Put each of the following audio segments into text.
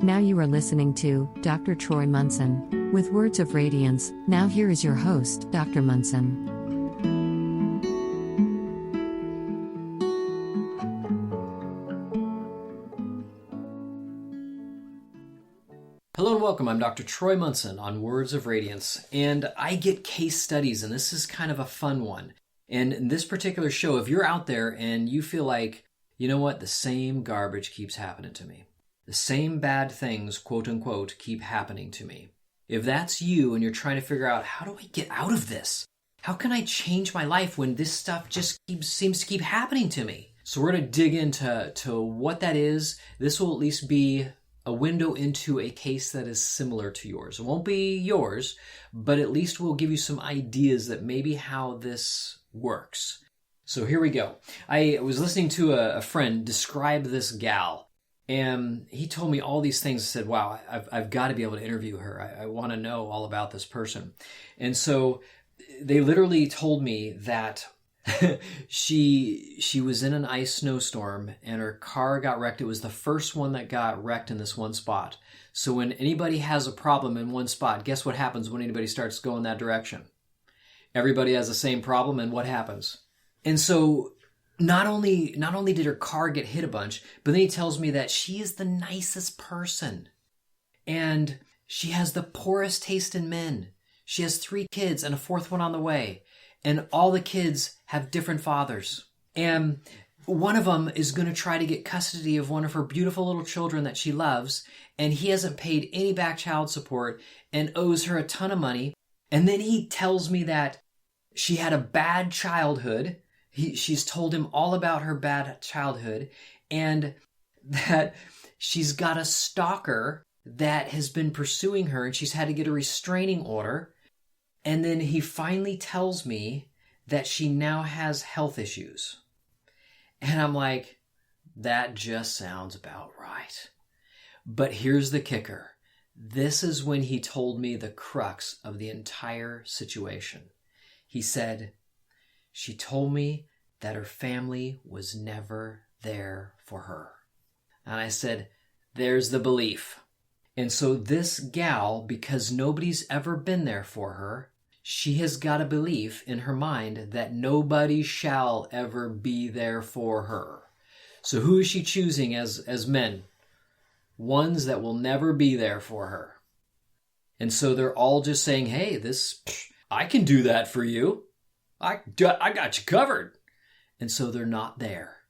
Now you are listening to Dr. Troy Munson with Words of Radiance. Now here is your host, Dr. Munson. Hello and welcome. I'm Dr. Troy Munson on Words of Radiance, and I get case studies, and this is kind of a fun one. And in this particular show, if you're out there and you feel like, you know what, the same garbage keeps happening to me. The same bad things, quote unquote, keep happening to me. If that's you and you're trying to figure out, how do I get out of this? How can I change my life when this stuff just seems to keep happening to me? So we're going to dig into what that is. This will at least be a window into a case that is similar to yours. It won't be yours, but at least we'll give you some ideas that maybe how this works. So here we go. I was listening to a friend describe this gal, and he told me all these things. I said, wow, I've got to be able to interview her. I want to know all about this person. And so they literally told me that she was in an ice snowstorm and her car got wrecked. It was the first one that got wrecked in this one spot. So when anybody has a problem in one spot, guess what happens when anybody starts going that direction? Everybody has the same problem, and what happens? And so not only did her car get hit a bunch, but then he tells me that she is the nicest person. And she has the poorest taste in men. She has 3 kids and a 4th one on the way. And all the kids have different fathers. And one of them is going to try to get custody of one of her beautiful little children that she loves. And he hasn't paid any back child support and owes her a ton of money. And then he tells me that she had a bad childhood. She's told him all about her bad childhood, and that she's got a stalker that has been pursuing her, and she's had to get a restraining order. And then he finally tells me that she now has health issues. And I'm like, that just sounds about right. But here's the kicker. This is when he told me the crux of the entire situation. He said, she told me that her family was never there for her. And I said, there's the belief. And so this gal, because nobody's ever been there for her, she has got a belief in her mind that nobody shall ever be there for her. So who is she choosing as men? Ones that will never be there for her. And so they're all just saying, hey, I can do that for you. I got you covered. And so they're not there.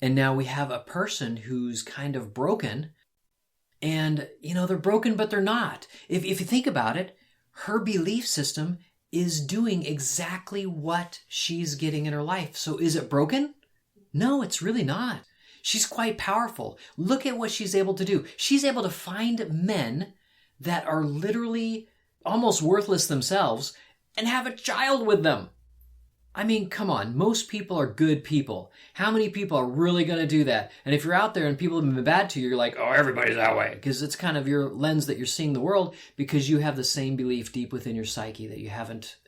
And now we have a person who's kind of broken. And, they're broken, but they're not. If you think about it, her belief system is doing exactly what she's getting in her life. So is it broken? No, it's really not. She's quite powerful. Look at what she's able to do. She's able to find men that are literally almost worthless themselves and have a child with them. I mean, come on. Most people are good people. How many people are really going to do that? And if you're out there and people have been bad to you, you're like, oh, everybody's that way. Because it's kind of your lens that you're seeing the world, because you have the same belief deep within your psyche that you haven't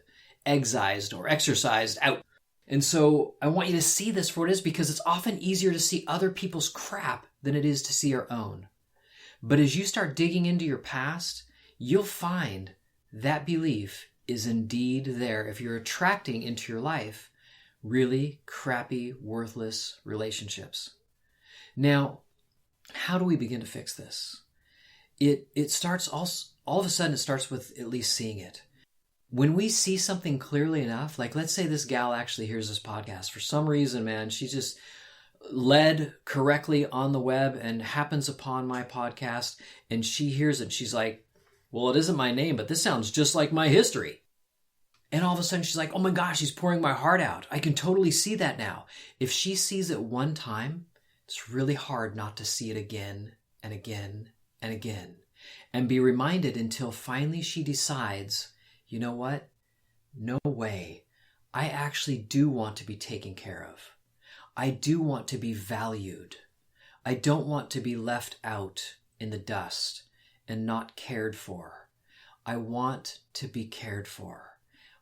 excised or exercised out. And so I want you to see this for what it is, because it's often easier to see other people's crap than it is to see our own. But as you start digging into your past, you'll find that belief is indeed there if you're attracting into your life really crappy, worthless relationships. Now, how do we begin to fix this? It starts all of a sudden, it starts with at least seeing it. When we see something clearly enough, like let's say this gal actually hears this podcast. For some reason, man, she just led correctly on the web and happens upon my podcast, and she hears it. She's like, well, it isn't my name, but this sounds just like my history. And all of a sudden she's like, oh my gosh, he's pouring my heart out. I can totally see that now. If she sees it one time, it's really hard not to see it again and again and again. And be reminded until finally she decides, you know what? No way. I actually do want to be taken care of. I do want to be valued. I don't want to be left out in the dust and not cared for. I want to be cared for.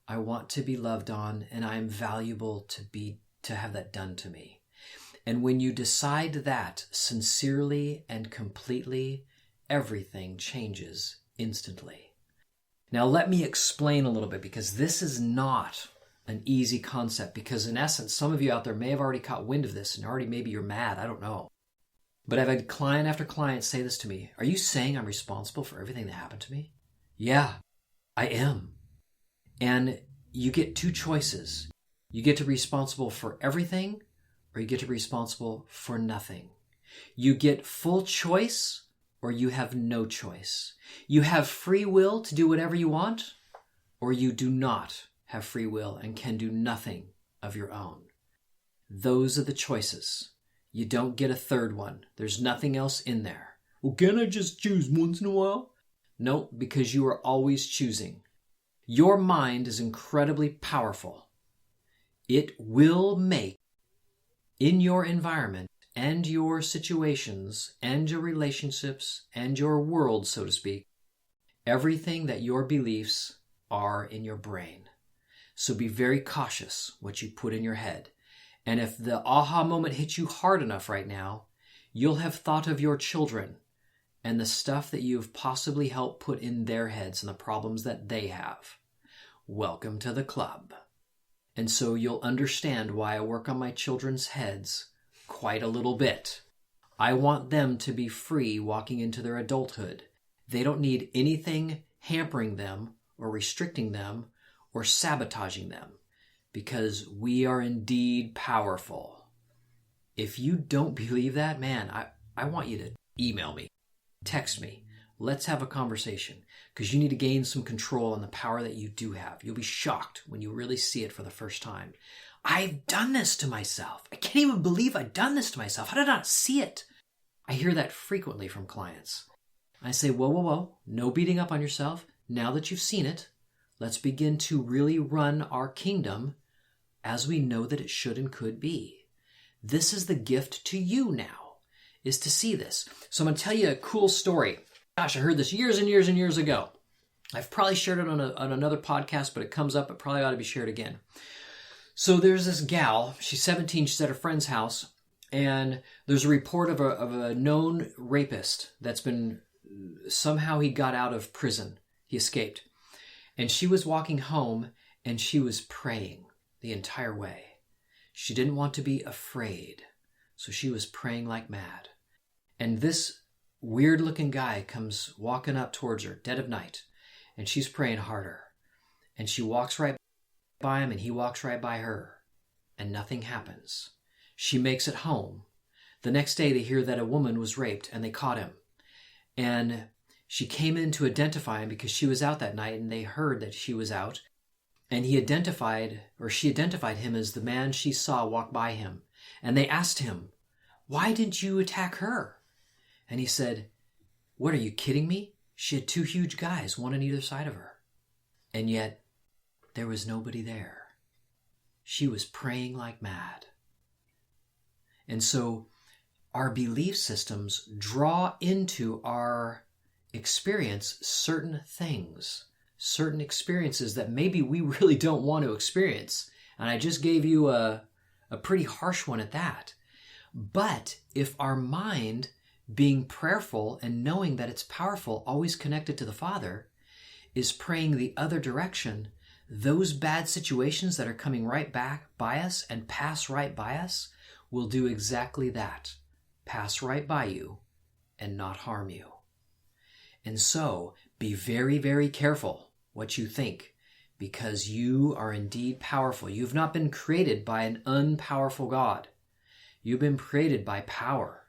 I want to be loved on, and I am valuable to have that done to me. And when you decide that sincerely and completely, everything changes instantly. Now let me explain a little bit, because this is not an easy concept, because in essence, some of you out there may have already caught wind of this and already maybe you're mad, I don't know. But I've had client after client say this to me. Are you saying I'm responsible for everything that happened to me? Yeah, I am. And you get two choices. You get to be responsible for everything, or you get to be responsible for nothing. You get full choice, or you have no choice. You have free will to do whatever you want, or you do not have free will and can do nothing of your own. Those are the choices. You don't get a third one. There's nothing else in there. Well, can I just choose once in a while? No, because you are always choosing. Your mind is incredibly powerful. It will make in your environment and your situations and your relationships and your world, so to speak, everything that your beliefs are in your brain. So be very cautious what you put in your head. And if the aha moment hits you hard enough right now, you'll have thought of your children and the stuff that you've possibly helped put in their heads and the problems that they have. Welcome to the club. And so you'll understand why I work on my children's heads quite a little bit. I want them to be free walking into their adulthood. They don't need anything hampering them or restricting them or sabotaging them, because we are indeed powerful. If you don't believe that, man, I want you to email me, text me. Let's have a conversation, because you need to gain some control on the power that you do have. You'll be shocked when you really see it for the first time. I've done this to myself. I can't even believe I've done this to myself. How did I not see it? I hear that frequently from clients. I say, whoa, whoa, whoa. No beating up on yourself. Now that you've seen it, let's begin to really run our kingdom as we know that it should and could be. This is the gift to you now, is to see this. So I'm going to tell you a cool story. Gosh, I heard this years and years and years ago. I've probably shared it on another podcast, but it comes up. It probably ought to be shared again. So there's this gal. She's 17. She's at her friend's house. And there's a report of a known rapist that's been, somehow he got out of prison. He escaped. And she was walking home and she was praying the entire way. She didn't want to be afraid. So she was praying like mad. And this weird looking guy comes walking up towards her, dead of night. And she's praying harder. And she walks right by him and he walks right by her. And nothing happens. She makes it home. The next day they hear that a woman was raped and they caught him. And she came in to identify him because she was out that night and they heard that she was out. And she identified him as the man she saw walk by him. And they asked him, why didn't you attack her? And he said, what, are you kidding me? She had two huge guys, one on either side of her. And yet, there was nobody there. She was praying like mad. And so, our belief systems draw into our experience certain things, certain experiences that maybe we really don't want to experience. And I just gave you a pretty harsh one at that. But if our mind, being prayerful and knowing that it's powerful, always connected to the Father, is praying the other direction, those bad situations that are coming right back by us and pass right by us will do exactly that. Pass right by you and not harm you. And so, be very, very careful what you think, because you are indeed powerful. You've not been created by an unpowerful God. You've been created by power,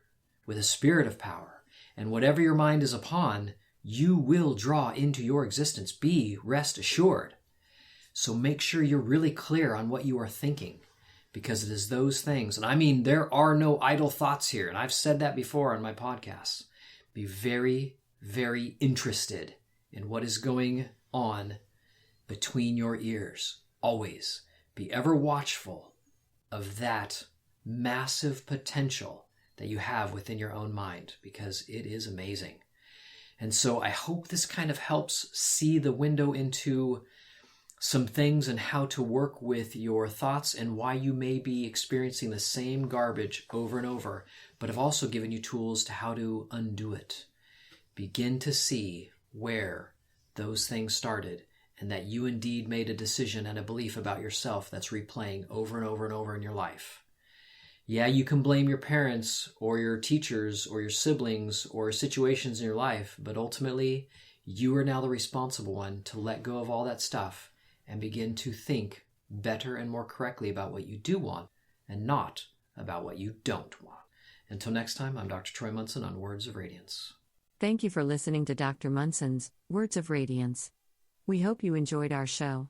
with a spirit of power. And whatever your mind is upon, you will draw into your existence. Be rest assured. So make sure you're really clear on what you are thinking, because it is those things. And I mean, there are no idle thoughts here. And I've said that before on my podcasts. Be very, very interested in what is going on between your ears. Always be ever watchful of that massive potential that you have within your own mind, because it is amazing. And so I hope this kind of helps see the window into some things and how to work with your thoughts and why you may be experiencing the same garbage over and over, but I've also given you tools to how to undo it. begin to see where those things started, and that you indeed made a decision and a belief about yourself that's replaying over and over and over in your life. Yeah, you can blame your parents or your teachers or your siblings or situations in your life, but ultimately, you are now the responsible one to let go of all that stuff and begin to think better and more correctly about what you do want and not about what you don't want. Until next time, I'm Dr. Troy Munson on Words of Radiance. Thank you for listening to Dr. Munson's Words of Radiance. We hope you enjoyed our show.